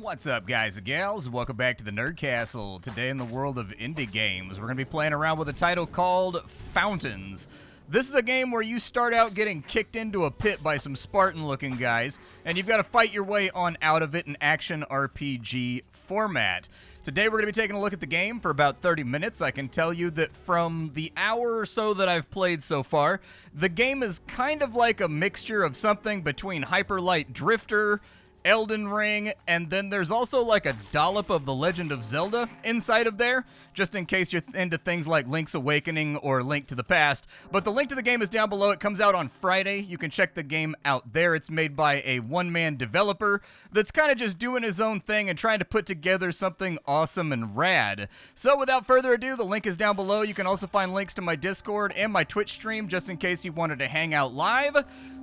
What's up, guys and gals? Welcome back to the Nerd Castle. Today in the world of indie games, we're going to be playing around with a title called Fountains. This is a game where you start out getting kicked into a pit by some Spartan-looking guys, and you've got to fight your way on out of it in action RPG format. Today we're going to be taking a look at the game for about 30 minutes. I can tell you that from the hour or so that I've played so far, the game is kind of like a mixture of something between Hyper Light Drifter, Elden Ring, and then there's also like a dollop of The Legend of Zelda inside of there, just in case you're into things like Link's Awakening or Link to the Past. But the link to the game is down below. It comes out on Friday. You can check the game out there. It's made by a one-man developer that's kind of just doing his own thing and trying to put together something awesome and rad. So without further ado, the link is down below. You can also find links to my Discord and my Twitch stream just in case you wanted to hang out live.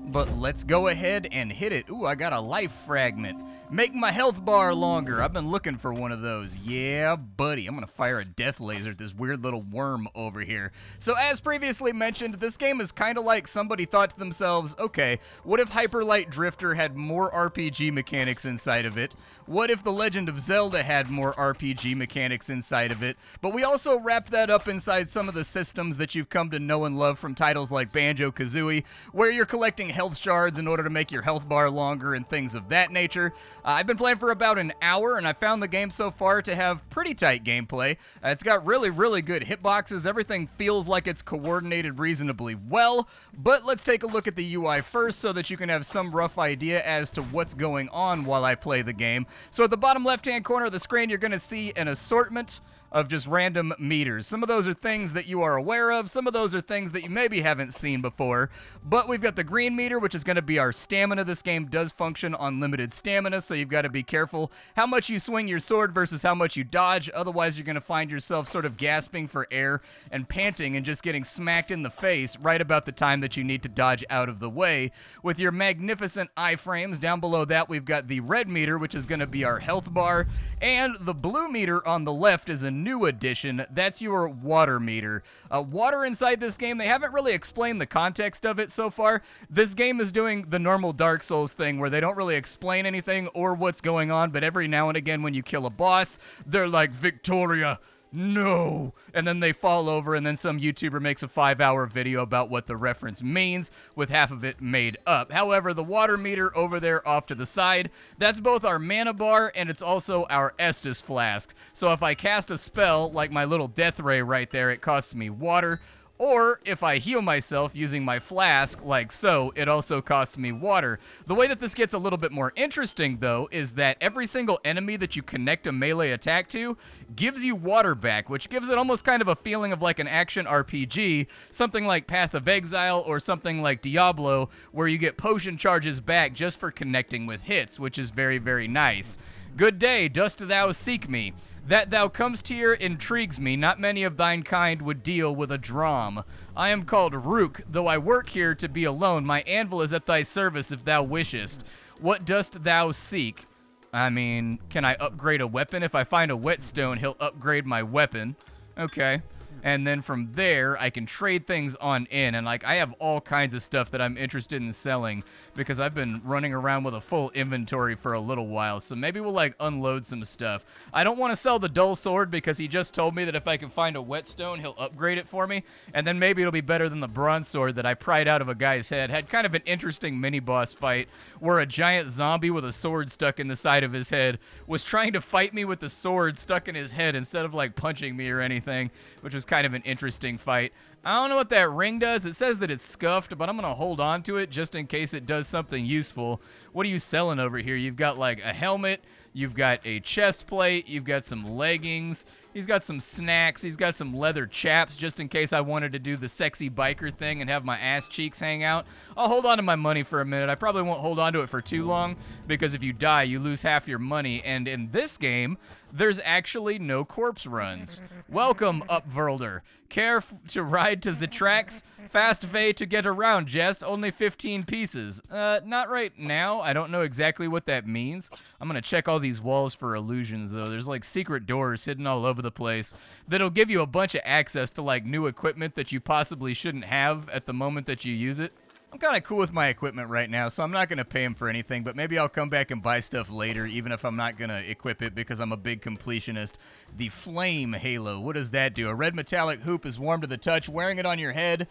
But let's go ahead and hit it. Ooh, I got a life fragment. Make my health bar longer. I've been looking for one of those. Yeah, buddy. I'm going to fire a death laser at this weird little worm over here. So as previously mentioned, this game is kind of like somebody thought to themselves, okay, what if Hyper Light Drifter had more RPG mechanics inside of it? What if The Legend of Zelda had more RPG mechanics inside of it? But we also wrapped that up inside some of the systems that you've come to know and love from titles like Banjo-Kazooie, where you're collecting health shards in order to make your health bar longer and things of that nature. I've been playing for about an hour, and I found the game so far to have pretty tight gameplay. It's got really good hitboxes. Everything feels like it's coordinated reasonably well, but let's take a look at the UI first so that you can have some rough idea as to what's going on while I play the game. So at the bottom left-hand corner of the screen, you're going to see an assortment of just random meters. Some of those are things that you are aware of, some of those are things that you maybe haven't seen before, but we've got the green meter, which is going to be our stamina. This game does function on limited stamina, so you've got to be careful how much you swing your sword versus how much you dodge, otherwise you're going to find yourself sort of gasping for air and panting and just getting smacked in the face right about the time that you need to dodge out of the way. With your magnificent iframes, down below that we've got the red meter, which is going to be our health bar, and the blue meter on the left is a new addition. That's your water meter. Water inside this game, they haven't really explained the context of it so far. This game is doing the normal Dark Souls thing where they don't really explain anything or what's going on, but every now and again when you kill a boss, they're like, Victoria, no, and then they fall over, and then some YouTuber makes a 5-hour video about what the reference means, with half of it made up. However, the water meter over there off to the side, that's both our mana bar, and it's also our Estus flask. So if I cast a spell, like my little death ray right there, it costs me water. Or, if I heal myself using my flask, like so, it also costs me water. The way that this gets a little bit more interesting, though, is that every single enemy that you connect a melee attack to gives you water back, which gives it almost kind of a feeling of like an action RPG, something like Path of Exile or something like Diablo, where you get potion charges back just for connecting with hits, which is very nice. Good day, dost thou seek me? That thou comest here intrigues me, not many of thine kind would deal with a dram. I am called Rook, though I work here to be alone, my anvil is at thy service if thou wishest. What dost thou seek? I mean, can I upgrade a weapon? If I find a whetstone, he'll upgrade my weapon. Okay. And then from there, I can trade things on in, and like I have all kinds of stuff that I'm interested in selling because I've been running around with a full inventory for a little while, so maybe we'll like unload some stuff. I don't want to sell the dull sword because he just told me that if I can find a whetstone, he'll upgrade it for me, and then maybe it'll be better than the bronze sword that I pried out of a guy's head. Had kind of an interesting mini-boss fight where a giant zombie with a sword stuck in the side of his head was trying to fight me with the sword stuck in his head instead of like punching me or anything, which was kind of an interesting fight. I don't know what that ring does. It says that it's scuffed, but I'm going to hold on to it just in case it does something useful. What are you selling over here? You've got like a helmet, you've got a chest plate, you've got some leggings, he's got some snacks, he's got some leather chaps just in case I wanted to do the sexy biker thing and have my ass cheeks hang out. I'll hold on to my money for a minute. I probably won't hold on to it for too long because if you die, you lose half your money, and in this game, there's actually no corpse runs. Welcome, Upverlder. Care to ride to the tracks? Fast way to get around, Jess. Only 15 pieces. Not right now. I don't know exactly what that means. I'm gonna check all these walls for illusions, though. There's like secret doors hidden all over the place that'll give you a bunch of access to like new equipment that you possibly shouldn't have at the moment that you use it. I'm kind of cool with my equipment right now, so I'm not going to pay him for anything, but maybe I'll come back and buy stuff later, even if I'm not going to equip it because I'm a big completionist. The Flame Halo, what does that do? A red metallic hoop is warm to the touch. Wearing it on your head,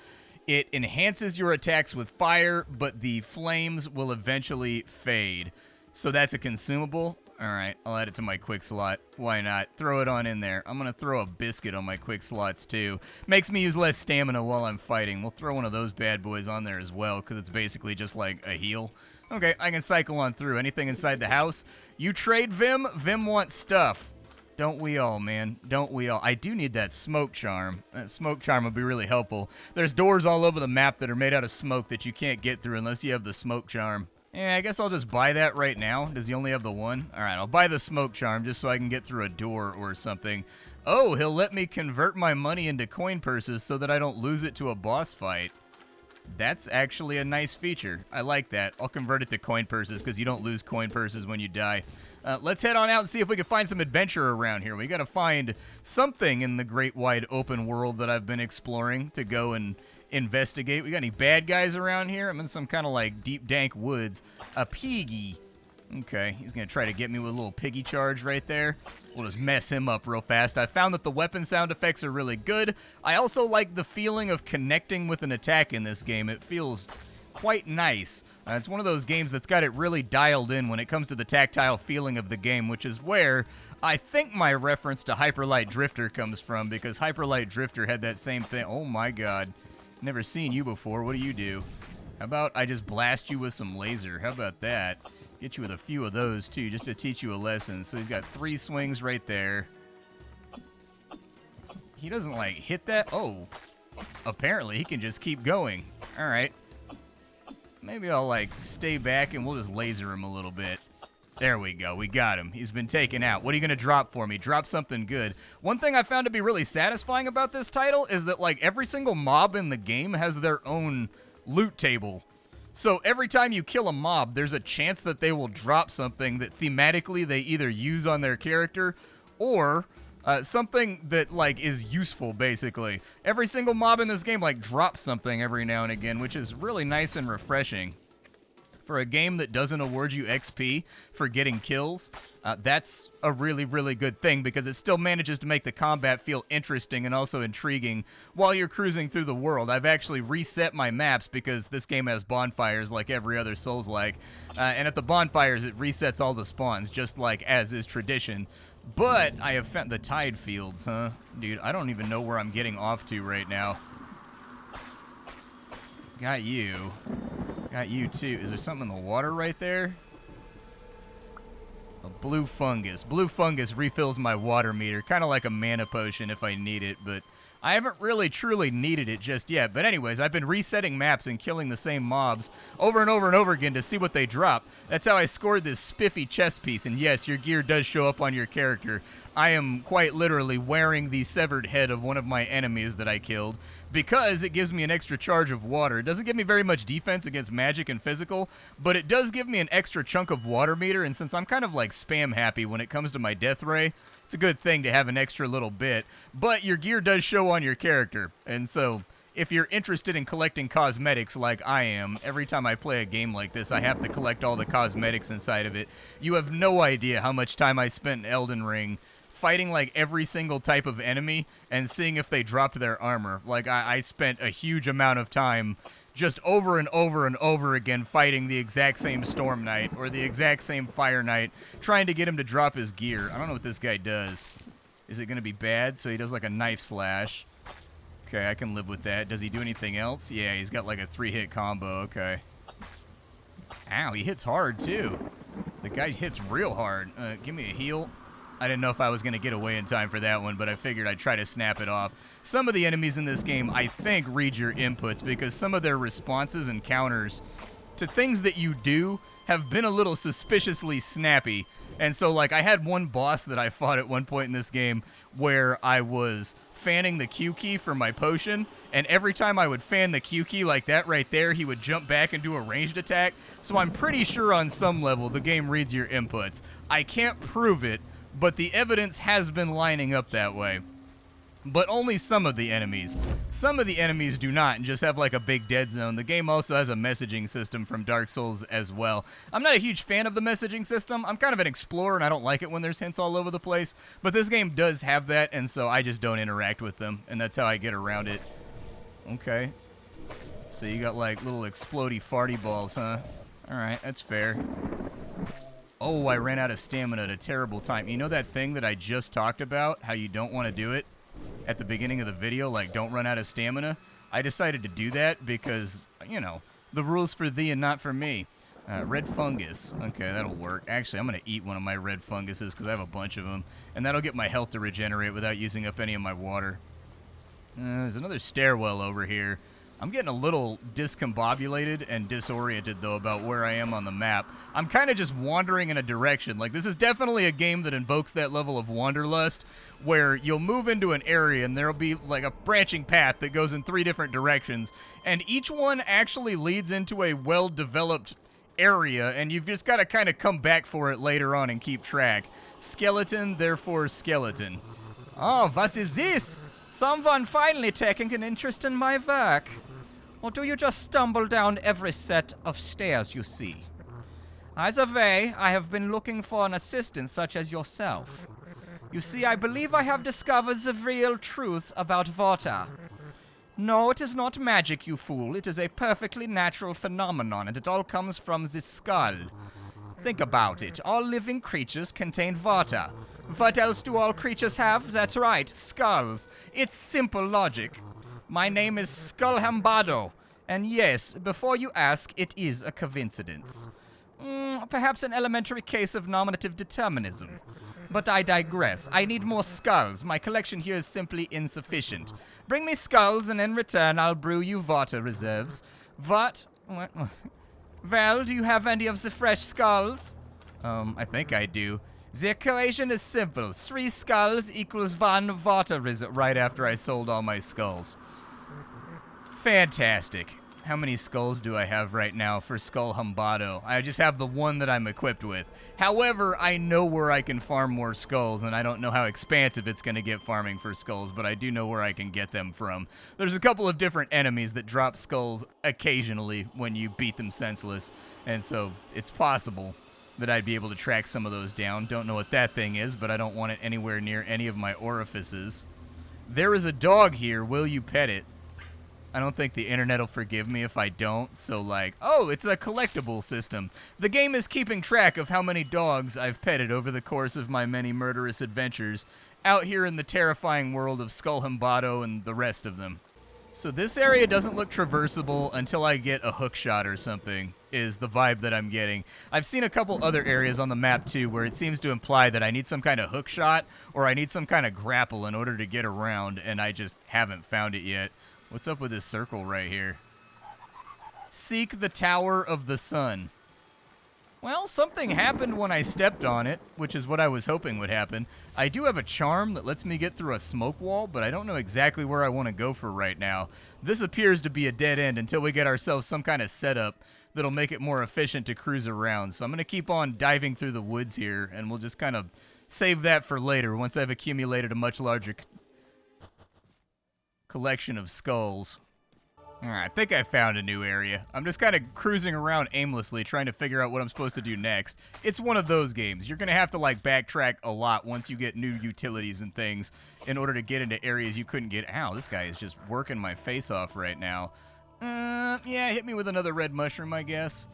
it enhances your attacks with fire, but the flames will eventually fade. So that's a consumable. All right, I'll add it to my quick slot. Why not? Throw it on in there. I'm going to throw a biscuit on my quick slots, too. Makes me use less stamina while I'm fighting. We'll throw one of those bad boys on there as well, because it's basically just like a heal. Okay, I can cycle on through. Anything inside the house? You trade Vim? Vim wants stuff. Don't we all, man? Don't we all? I do need that smoke charm. That smoke charm would be really helpful. There's doors all over the map that are made out of smoke that you can't get through unless you have the smoke charm. Yeah, I guess I'll just buy that right now. Does he only have the one? All right, I'll buy the smoke charm just so I can get through a door or something. Oh, he'll let me convert my money into coin purses so that I don't lose it to a boss fight. That's actually a nice feature. I like that. I'll convert it to coin purses because you don't lose coin purses when you die. Let's head on out and see if we can find some adventure around here. We got to find something in the great wide open world that I've been exploring to go and investigate. We got any bad guys around here? I'm in some kind of like deep dank woods. A piggy. Okay, he's gonna try to get me with a little piggy charge right there. We'll just mess him up real fast. I found that the weapon sound effects are really good. I also like the feeling of connecting with an attack in this game. It feels quite nice. It's one of those games that's got it really dialed in when it comes to the tactile feeling of the game, which is where I think my reference to Hyper Light Drifter comes from, because Hyper Light Drifter had that same thing. Oh my god. Never seen you before. What do? How about I just blast you with some laser? How about that? Get you with a few of those, too, just to teach you a lesson. So he's got 3 swings right there. He doesn't, like, hit that. Oh, apparently he can just keep going. All right. Maybe I'll, like, stay back and we'll just laser him a little bit. There we go. We got him. He's been taken out. What are you going to drop for me? Drop something good. One thing I found to be really satisfying about this title is that, like, every single mob in the game has their own loot table. So every time you kill a mob, there's a chance that they will drop something that thematically they either use on their character or something that, like, is useful, basically. Every single mob in this game, like, drops something every now and again, which is really nice and refreshing. For a game that doesn't award you XP for getting kills, that's a really, really good thing because it still manages to make the combat feel interesting and also intriguing while you're cruising through the world. I've actually reset my maps because this game has bonfires like every other Souls-like, and at the bonfires it resets all the spawns just like as is tradition. But I have found the tide fields, huh? Dude, I don't even know where I'm getting off to right now. Got you. Got you too. Is there something in the water right there? A blue fungus. Blue fungus refills my water meter. Kind of like a mana potion if I need it, but I haven't really truly needed it just yet. But anyways, I've been resetting maps and killing the same mobs over and over and over again to see what they drop. That's how I scored this spiffy chest piece. And yes, your gear does show up on your character. I am quite literally wearing the severed head of one of my enemies that I killed because it gives me an extra charge of water. It doesn't give me very much defense against magic and physical, but it does give me an extra chunk of water meter, and since I'm kind of like spam happy when it comes to my death ray, it's a good thing to have an extra little bit. But your gear does show on your character, and so if you're interested in collecting cosmetics like I am, every time I play a game like this, I have to collect all the cosmetics inside of it. You have no idea how much time I spent in Elden Ring fighting like every single type of enemy and seeing if they dropped their armor. Like I spent a huge amount of time just over and over and over again fighting the exact same Storm Knight or the exact same Fire Knight, trying to get him to drop his gear. I don't know what this guy does. Is it going to be bad? So he does like a knife slash. Okay, I can live with that. Does he do anything else? Yeah, he's got like a 3-hit combo. Okay. Ow, he hits hard too. The guy hits real hard. Give me a heal. I didn't know if I was going to get away in time for that one, but I figured I'd try to snap it off. Some of the enemies in this game, I think, read your inputs because some of their responses and counters to things that you do have been a little suspiciously snappy. And so, like, I had one boss that I fought at one point in this game where I was fanning the Q key for my potion, and every time I would fan the Q key like that right there, he would jump back and do a ranged attack. So I'm pretty sure on some level the game reads your inputs. I can't prove it, but the evidence has been lining up that way. but only some of the enemies. Some of the enemies do not and just have like a big dead zone. The game also has a messaging system from Dark Souls as well. I'm not a huge fan of the messaging system. I'm kind of an explorer and I don't like it when there's hints all over the place, but this game does have that, and so I just don't interact with them, and that's how I get around it. Okay. So you got like little explodey farty balls, huh? Alright, that's fair. Oh, I ran out of stamina at a terrible time. You know that thing that I just talked about, how you don't want to do it at the beginning of the video, like don't run out of stamina? I decided to do that because, you know, the rules for thee and not for me. Red fungus. Okay, that'll work. Actually, I'm going to eat one of my red funguses because I have a bunch of them, and that'll get my health to regenerate without using up any of my water. There's another stairwell over here. I'm getting a little discombobulated and disoriented, though, about where I am on the map. I'm kind of just wandering in a direction. Like, this is definitely a game that invokes that level of wanderlust, where you'll move into an area and there'll be, like, a branching path that goes in 3 different directions, and each one actually leads into a well-developed area, and you've just got to kind of come back for it later on and keep track. Skeleton, therefore skeleton. Oh, what is this? Someone finally taking an interest in my work. Or do you just stumble down every set of stairs you see? Either way, I have been looking for an assistant such as yourself. You see, I believe I have discovered the real truth about water. No, it is not magic, you fool. It is a perfectly natural phenomenon, and it all comes from the skull. Think about it. All living creatures contain water. What else do all creatures have? That's right, skulls. It's simple logic. My name is Skullhambado, and yes, before you ask, it is a coincidence. Perhaps an elementary case of nominative determinism. But I digress. I need more skulls. My collection here is simply insufficient. Bring me skulls, and in return, I'll brew you water reserves. What? Well, do you have any of the fresh skulls? I think I do. The equation is simple. 3 skulls equals 1 water reserve. Right after I sold all my skulls. Fantastic. How many skulls do I have right now for Skullhambado? I just have the one that I'm equipped with. However, I know where I can farm more skulls, and I don't know how expansive it's going to get farming for skulls, but I do know where I can get them from. There's a couple of different enemies that drop skulls occasionally when you beat them senseless, and so it's possible that I'd be able to track some of those down. Don't know what that thing is, but I don't want it anywhere near any of my orifices. There is a dog here. Will you pet it? I don't think the internet will forgive me if I don't, so like, oh, it's a collectible system. The game is keeping track of how many dogs I've petted over the course of my many murderous adventures out here in the terrifying world of Skullhambado and the rest of them. So this area doesn't look traversable until I get a hook shot or something, is the vibe that I'm getting. I've seen a couple other areas on the map too where it seems to imply that I need some kind of hook shot or I need some kind of grapple in order to get around, and I just haven't found it yet. What's up with this circle right here? Seek the Tower of the Sun. Well, something happened when I stepped on it, which is what I was hoping would happen. I do have a charm that lets me get through a smoke wall, but I don't know exactly where I want to go for right now. This appears to be a dead end until we get ourselves some kind of setup that'll make it more efficient to cruise around. So I'm going to keep on diving through the woods here, and we'll just kind of save that for later once I've accumulated a much larger collection of skulls. Alright, I think I found a new area. I'm just kind of cruising around aimlessly trying to figure out what I'm supposed to do next. It's one of those games. You're going to have to like backtrack a lot once you get new utilities and things in order to get into areas you couldn't get. Ow, this guy is just working my face off right now. Yeah, hit me with another red mushroom, I guess.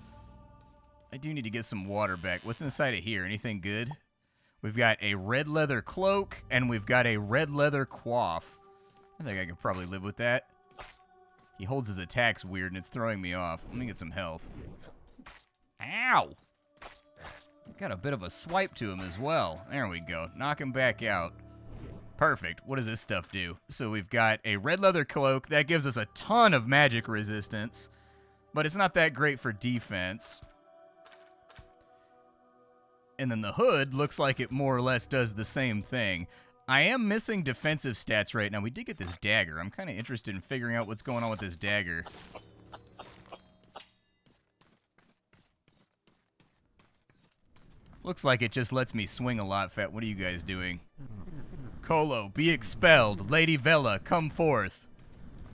I do need to get some water back. What's inside of here? Anything good? We've got a red leather cloak, and we've got a red leather coif. I think I could probably live with that. He holds his attacks weird, and it's throwing me off. Let me get some health. Ow! Got a bit of a swipe to him as well. There we go. Knock him back out. Perfect. What does this stuff do? So we've got a red leather cloak. That gives us a ton of magic resistance, but it's not that great for defense. And then the hood looks like it more or less does the same thing. I am missing defensive stats right now. We did get this dagger. I'm kind of interested in figuring out what's going on with this dagger. Looks like it just lets me swing a lot, Fat. What are you guys doing? Colo, be expelled. Lady Vela, come forth.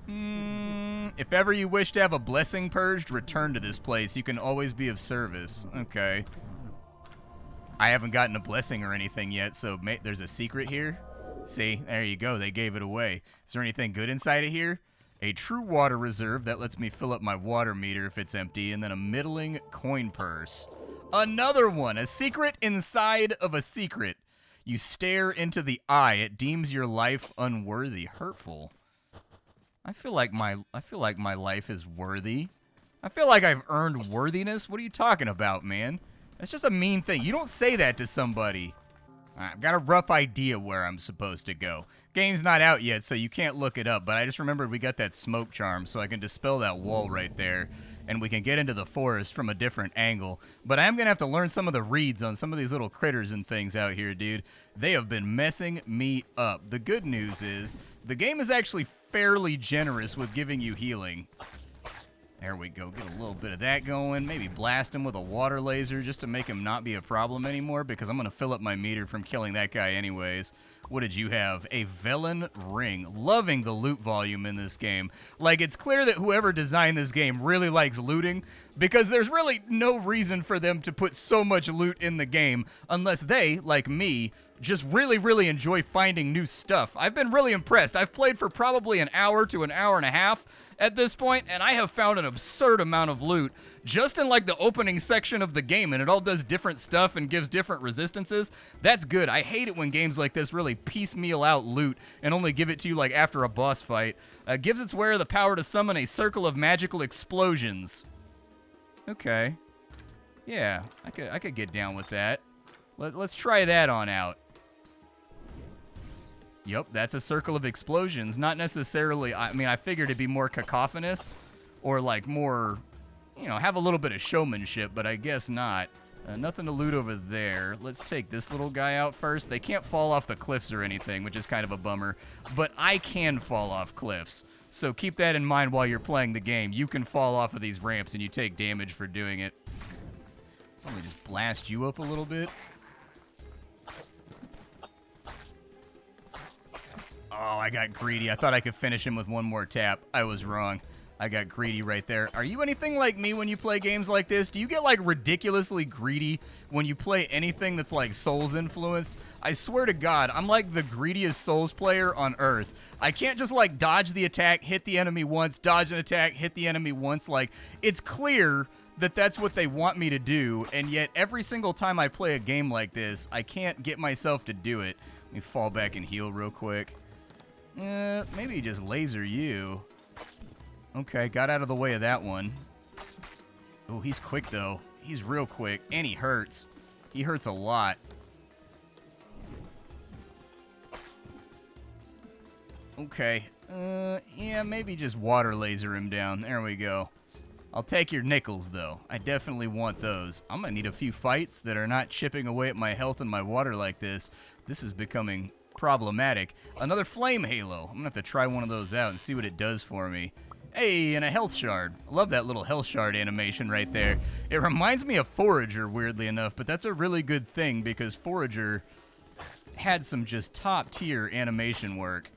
If ever you wish to have a blessing purged, return to this place. You can always be of service. Okay. I haven't gotten a blessing or anything yet, so there's a secret here. See, there you go. They gave it away. Is there anything good inside of here? A true water reserve that lets me fill up my water meter if it's empty, and then a middling coin purse. Another one, a secret inside of a secret. You stare into the eye. It deems your life unworthy, hurtful. I feel like my life is worthy. I feel like I've earned worthiness. What are you talking about, man? That's just a mean thing. You don't say that to somebody. I've got a rough idea where I'm supposed to go. Game's not out yet, so you can't look it up, but I just remembered we got that smoke charm, so I can dispel that wall right there, and we can get into the forest from a different angle. But I am going to have to learn some of the reads on some of these little critters and things out here, dude. They have been messing me up. The good news is, the game is actually fairly generous with giving you healing. There we go. Get a little bit of that going. Maybe blast him with a water laser just to make him not be a problem anymore, because I'm going to fill up my meter from killing that guy anyways. What did you have? A Velen ring. Loving the loot volume in this game. Like, it's clear that whoever designed this game really likes looting, because there's really no reason for them to put so much loot in the game unless they, like me, just really enjoy finding new stuff. I've been really impressed. I've played for probably an hour to an hour and a half at this point, and I have found an absurd amount of loot just in like the opening section of the game, and it all does different stuff and gives different resistances. That's good. I hate it when games like this really piecemeal out loot and only give it to you like after a boss fight. Gives its wearer the power to summon a circle of magical explosions. Okay. Yeah, I could get down with that. Let's try that on out. Yep, that's a circle of explosions. Not necessarily, I mean, I figured it'd be more cacophonous or like more, you know, have a little bit of showmanship, but I guess not. Nothing to loot over there. Let's take this little guy out first. They can't fall off the cliffs or anything, which is kind of a bummer, but I can fall off cliffs. So keep that in mind while you're playing the game. You can fall off of these ramps and you take damage for doing it. Let me just blast you up a little bit. Oh, I got greedy. I thought I could finish him with one more tap. I was wrong. I got greedy right there. Are you anything like me when you play games like this? Do you get like ridiculously greedy when you play anything that's like Souls influenced? I swear to God, I'm like the greediest Souls player on earth. I can't just like dodge the attack, hit the enemy once, dodge an attack, hit the enemy once. Like, it's clear that that's what they want me to do, and yet every single time I play a game like this, I can't get myself to do it. Let me fall back and heal real quick. Maybe just laser you. Okay, got out of the way of that one. Oh, he's quick, though. He's real quick, and he hurts. He hurts a lot. Okay. Yeah, maybe just water laser him down. There we go. I'll take your nickels, though. I definitely want those. I'm gonna need a few fights that are not chipping away at my health and my water like this. This is becoming problematic. Another flame halo. I'm gonna have to try one of those out and see what it does for me. Hey, and a health shard. I love that little health shard animation right there. It reminds me of Forager, weirdly enough, but that's a really good thing because Forager had some just top-tier animation work.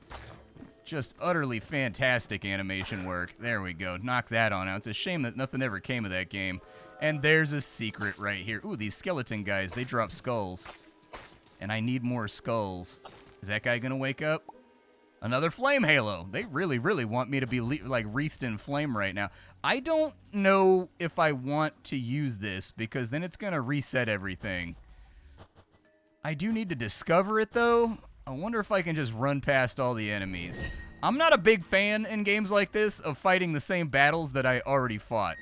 Just utterly fantastic animation work. There we go. Knock that on out. It's a shame that nothing ever came of that game. And there's a secret right here. Ooh, these skeleton guys, they drop skulls. And I need more skulls. Is that guy gonna wake up? Another flame halo. They really want me to be like wreathed in flame right now. I don't know if I want to use this because then it's gonna reset everything. I do need to discover it though. I wonder if I can just run past all the enemies. I'm not a big fan in games like this of fighting the same battles that I already fought.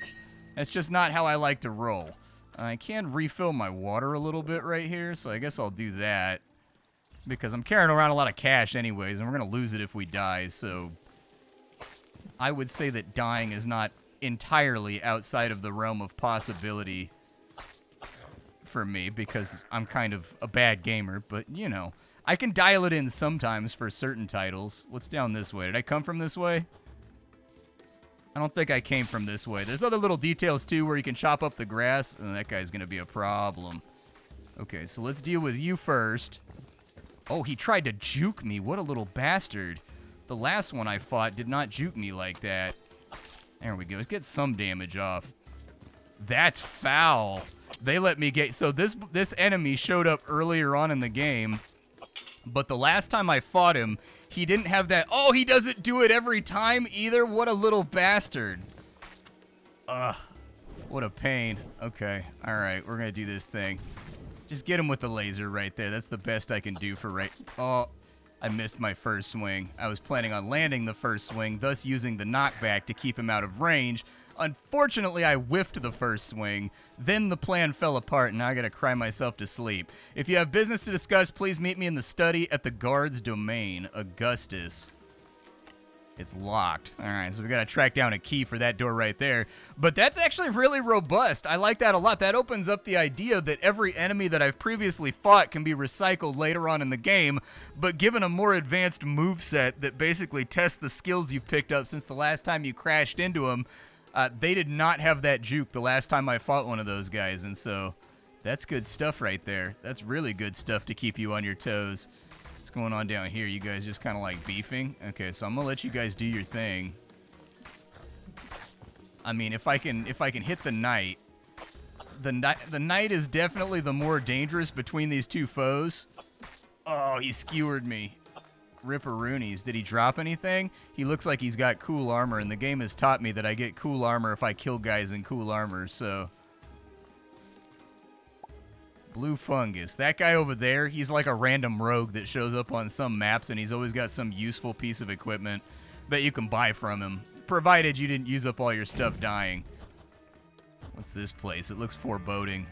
That's just not how I like to roll. I can refill my water a little bit right here, so I guess I'll do that. Because I'm carrying around a lot of cash anyways, and we're going to lose it if we die, so I would say that dying is not entirely outside of the realm of possibility for me, because I'm kind of a bad gamer, but, you know, I can dial it in sometimes for certain titles. What's down this way? Did I come from this way? I don't think I came from this way. There's other little details, too, where you can chop up the grass, and that guy's going to be a problem. Okay, so let's deal with you first. Oh, he tried to juke me. What a little bastard. The last one I fought did not juke me like that. There we go. Let's get some damage off. That's foul. They let me get... So this enemy showed up earlier on in the game, but the last time I fought him, he didn't have that... Oh, he doesn't do it every time either? What a little bastard. Ugh. What a pain. Okay. All right. We're going to do this thing. Just get him with the laser right there. That's the best I can do for right... Oh, I missed my first swing. I was planning on landing the first swing, thus using the knockback to keep him out of range. Unfortunately, I whiffed the first swing. Then the plan fell apart, and now I gotta cry myself to sleep. If you have business to discuss, please meet me in the study at the guard's domain. Augustus. It's locked. All right, so we gotta track down a key for that door right there. But that's actually really robust. I like that a lot. That opens up the idea that every enemy that I've previously fought can be recycled later on in the game, but given a more advanced moveset that basically tests the skills you've picked up since the last time you crashed into them. They did not have that juke the last time I fought one of those guys, and so that's good stuff right there. That's really good stuff to keep you on your toes. What's going on down here? You guys just kind of like beefing? Okay, so I'm gonna let you guys do your thing. I mean, if I can hit the knight, the knight is definitely the more dangerous between these two foes. Oh, he skewered me. Ripperoonies. Did he drop anything? He looks like he's got cool armor, and the game has taught me that I get cool armor if I kill guys in cool armor, so... Blue fungus. That guy over there, he's like a random rogue that shows up on some maps, and he's always got some useful piece of equipment that you can buy from him, provided you didn't use up all your stuff dying. What's this place? It looks foreboding.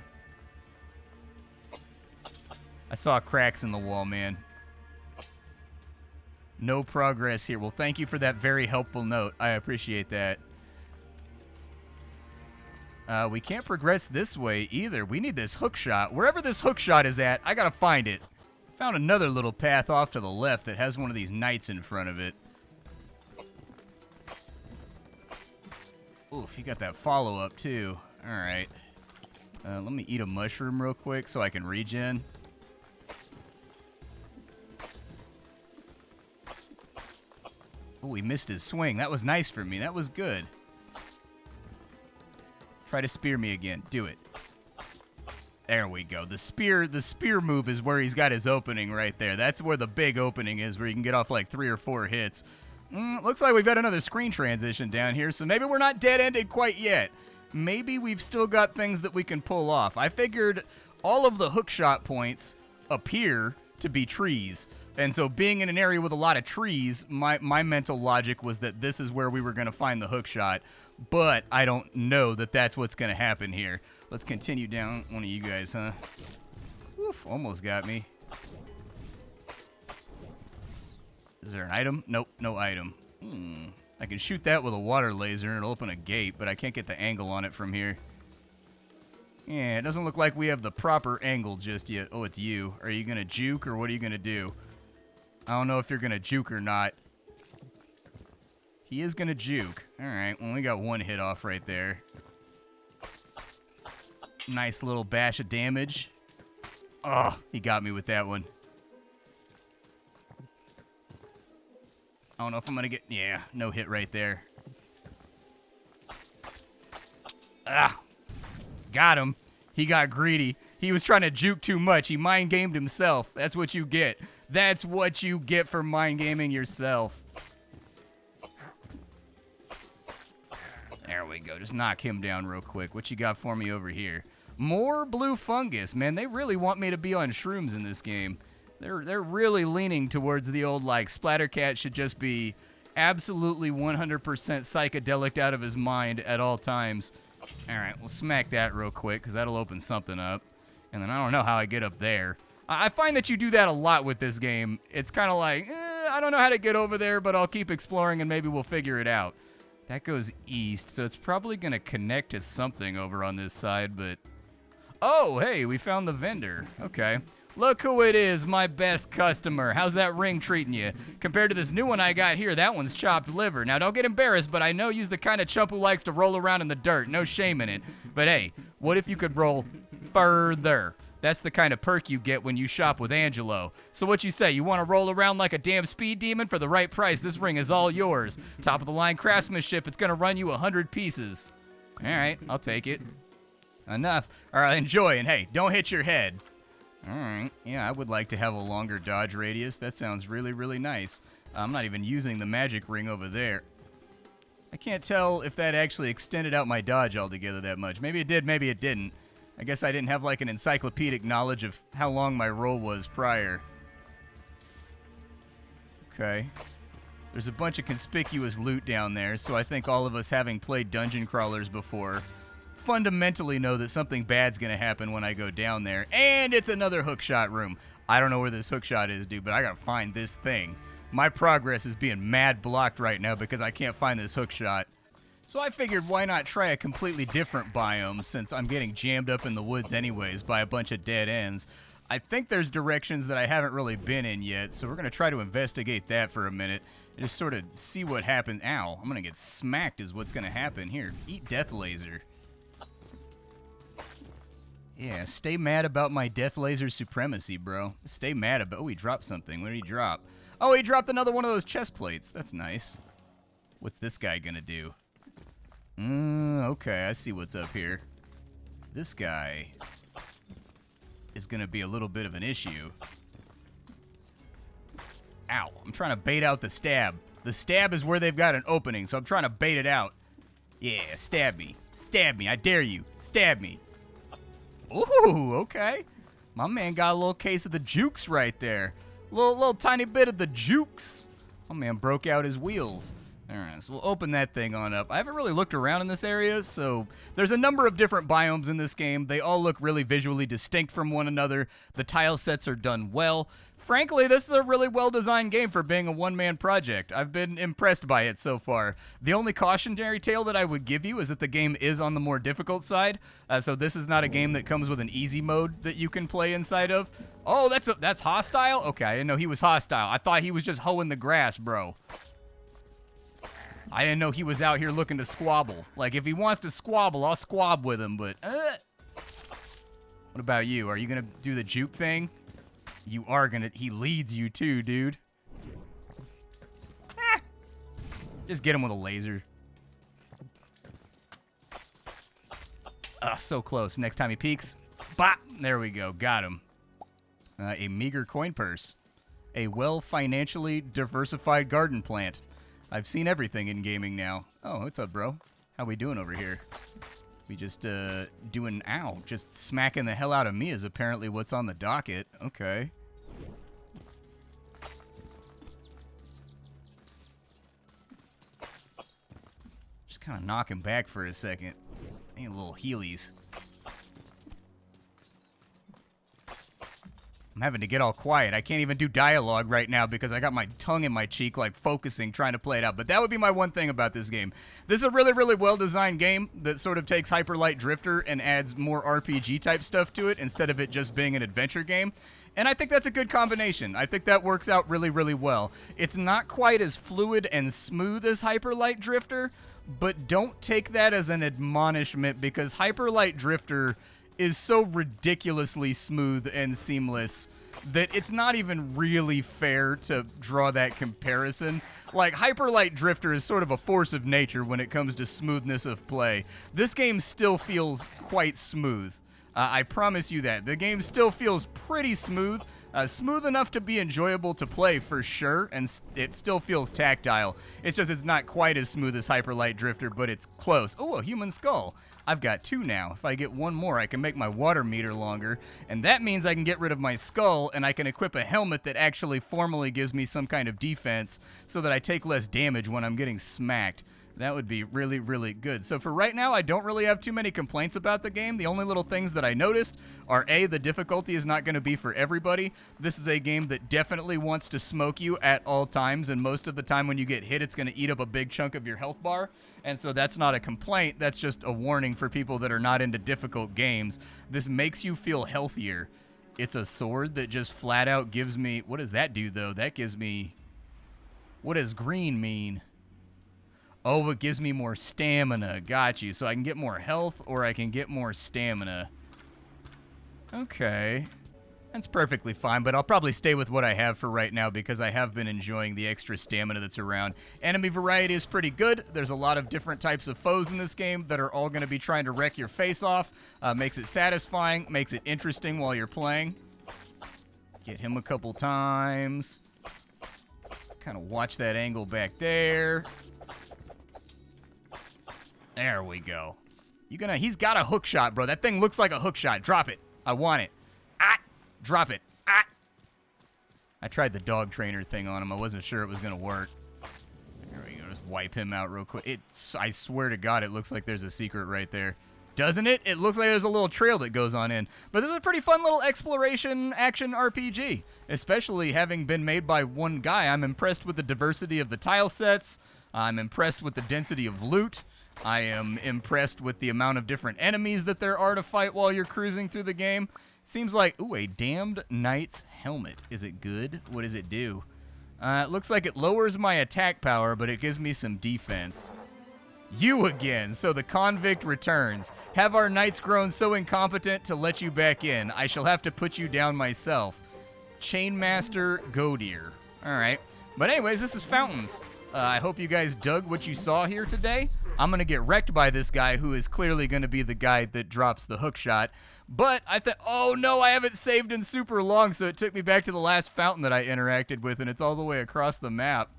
I saw cracks in the wall, man. No progress here. Well, thank you for that very helpful note. I appreciate that. We can't progress this way either. We need this hook shot. Wherever this hook shot is at, I gotta find it. Found another little path off to the left that has one of these knights in front of it. Oof, you got that follow-up too. All right. Let me eat a mushroom real quick so I can regen. Oh, he missed his swing. That was nice for me. That was good. Try to spear me again. Do it. There we go. The spear move is where he's got his opening right there. That's where the big opening is, where you can get off like 3 or 4 hits. Looks like we've got another screen transition down here, so maybe we're not dead-ended quite yet. Maybe we've still got things that we can pull off. I figured all of the hookshot points appear to be trees. And so being in an area with a lot of trees, my mental logic was that this is where we were going to find the hookshot. But I don't know that that's what's going to happen here. Let's continue down. One of you guys, huh? Oof, almost got me. Is there an item? Nope, no item. I can shoot that with a water laser and it'll open a gate, but I can't get the angle on it from here. Yeah, it doesn't look like we have the proper angle just yet. Oh, it's you. Are you going to juke or what are you going to do? I don't know if you're going to juke or not. He is going to juke. All right, well, we got one hit off right there. Nice little bash of damage. Oh, he got me with that one. I don't know if I'm going to get... Yeah, no hit right there. Ah, got him. He got greedy. He was trying to juke too much. He mind-gamed himself. That's what you get. That's what you get for mind-gaming yourself. There we go. Just knock him down real quick. What you got for me over here? More blue fungus. Man, they really want me to be on shrooms in this game. They're really leaning towards the old, like, Splattercat should just be absolutely 100% psychedelic out of his mind at all times. All right, we'll smack that real quick because that'll open something up. And then I don't know how I get up there. I find that you do that a lot with this game. It's kind of like, I don't know how to get over there, but I'll keep exploring and maybe we'll figure it out. That goes east, so it's probably going to connect to something over on this side, but... Oh, hey, we found the vendor. Okay. Look who it is, my best customer. How's that ring treating you? Compared to this new one I got here, that one's chopped liver. Now, don't get embarrassed, but I know you's the kind of chump who likes to roll around in the dirt. No shame in it. But hey, what if you could roll further? That's the kind of perk you get when you shop with Angelo. So what you say, you want to roll around like a damn speed demon? For the right price, this ring is all yours. Top of the line craftsmanship, it's gonna run you 100 pieces. All right, I'll take it. Enough. All right, enjoy, and hey, don't hit your head. All right, yeah, I would like to have a longer dodge radius. That sounds really, really nice. I'm not even using the magic ring over there. I can't tell if that actually extended out my dodge altogether that much. Maybe it did, maybe it didn't. I guess I didn't have like an encyclopedic knowledge of how long my roll was prior. Okay. There's a bunch of conspicuous loot down there, so I think all of us having played dungeon crawlers before fundamentally know that something bad's gonna happen when I go down there. And it's another hookshot room. I don't know where this hookshot is, dude, but I gotta find this thing. My progress is being mad blocked right now because I can't find this hookshot. So I figured why not try a completely different biome since I'm getting jammed up in the woods anyways by a bunch of dead ends. I think there's directions that I haven't really been in yet, so we're going to try to investigate that for a minute and just sort of see what happens. Ow, I'm going to get smacked is what's going to happen. Here, eat death laser. Yeah, stay mad about my death laser supremacy, bro. Stay mad about... Oh, he dropped something. What did he drop? Oh, he dropped another one of those chest plates. That's nice. What's this guy going to do? Okay, I see what's up here. This guy is going to be a little bit of an issue. Ow, I'm trying to bait out the stab. The stab is where they've got an opening, so I'm trying to bait it out. Yeah, stab me. Stab me, I dare you. Stab me. Ooh, okay. My man got a little case of the jukes right there. Little tiny bit of the jukes. My man broke out his wheels. Alright, so we'll open that thing on up. I haven't really looked around in this area, so there's a number of different biomes in this game. They all look really visually distinct from one another. The tile sets are done well. Frankly, this is a really well-designed game for being a one-man project. I've been impressed by it so far. The only cautionary tale that I would give you is that the game is on the more difficult side, so this is not a game that comes with an easy mode that you can play inside of. Oh, that's hostile? Okay, I didn't know he was hostile. I thought he was just hoeing the grass, bro. I didn't know he was out here looking to squabble. Like, if he wants to squabble, I'll squab with him, but... What about you? Are you gonna do the juke thing? You are gonna... He leads you too, dude. Just get him with a laser. So close. Next time he peeks. Bop! There we go. Got him. A meager coin purse. A well-financially diversified garden plant. I've seen everything in gaming now. Oh, what's up, bro? How we doing over here? We just, doing... Ow. Just smacking the hell out of me is apparently what's on the docket. Okay. Just kind of knock him back for a second. Need little healies. I'm having to get all quiet. I can't even do dialogue right now because I got my tongue in my cheek, like, focusing, trying to play it out. But that would be my one thing about this game. This is a really, really well-designed game that sort of takes Hyper Light Drifter and adds more RPG-type stuff to it instead of it just being an adventure game. And I think that's a good combination. I think that works out really, really well. It's not quite as fluid and smooth as Hyper Light Drifter, but don't take that as an admonishment because Hyper Light Drifter is so ridiculously smooth and seamless that it's not even really fair to draw that comparison. Like, Hyper Light Drifter is sort of a force of nature when it comes to smoothness of play. This game still feels quite smooth. I promise you that. The game still feels pretty smooth. Smooth enough to be enjoyable to play for sure, and it still feels tactile. It's just it's not quite as smooth as Hyper Light Drifter, but it's close. Oh, a human skull. I've got 2 now. If I get 1 more, I can make my water meter longer, and that means I can get rid of my skull, and I can equip a helmet that actually formally gives me some kind of defense so that I take less damage when I'm getting smacked. That would be really, really good. So for right now, I don't really have too many complaints about the game. The only little things that I noticed are, A, the difficulty is not going to be for everybody. This is a game that definitely wants to smoke you at all times, and most of the time when you get hit, it's going to eat up a big chunk of your health bar. And so that's not a complaint. That's just a warning for people that are not into difficult games. This makes you feel healthier. It's a sword that just flat out gives me... What does that do, though? That gives me... What does green mean? Oh, it gives me more stamina. Got you. So I can get more health or I can get more stamina. Okay. That's perfectly fine, but I'll probably stay with what I have for right now because I have been enjoying the extra stamina that's around. Enemy variety is pretty good. There's a lot of different types of foes in this game that are all going to be trying to wreck your face off. Makes it satisfying, makes it interesting while you're playing. Get him a couple times. Kind of watch that angle back there. There we go. He's got a hook shot, bro. That thing looks like a hook shot. Drop it. I want it. Drop it. I tried the dog trainer thing on him. I wasn't sure it was going to work. There we go. Just wipe him out real quick. I swear to God, it looks like there's a secret right there. Doesn't it? It looks like there's a little trail that goes on in. But this is a pretty fun little exploration action RPG, especially having been made by one guy. I'm impressed with the diversity of the tile sets. I'm impressed with the density of loot. I am impressed with the amount of different enemies that there are to fight while you're cruising through the game. Seems like, ooh, a Damned Knight's helmet. Is it good? What does it do? It looks like it lowers my attack power, but it gives me some defense. You again, so the convict returns. Have our knights grown so incompetent to let you back in? I shall have to put you down myself. Chainmaster Godeer. All right. But anyways, this is Fountains. I hope you guys dug what you saw here today. I'm going to get wrecked by this guy who is clearly going to be the guy that drops the hook shot. But I thought, oh no, I haven't saved in super long, so it took me back to the last fountain that I interacted with, and it's all the way across the map.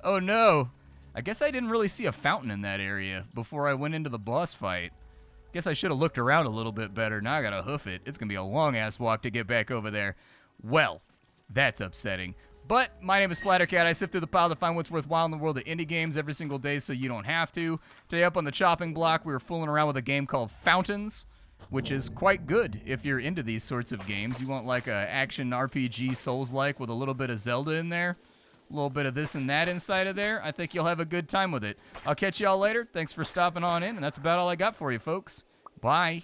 Oh no. I guess I didn't really see a fountain in that area before I went into the boss fight. Guess I should have looked around a little bit better. Now I gotta hoof it. It's gonna be a long-ass walk to get back over there. Well, that's upsetting. But my name is Splattercat. I sift through the pile to find what's worthwhile in the world of indie games every single day so you don't have to. Today up on the chopping block, we were fooling around with a game called Fountains, which is quite good if you're into these sorts of games. You want like a action RPG Souls-like with a little bit of Zelda in there, a little bit of this and that inside of there. I think you'll have a good time with it. I'll catch y'all later. Thanks for stopping on in, and that's about all I got for you, folks. Bye.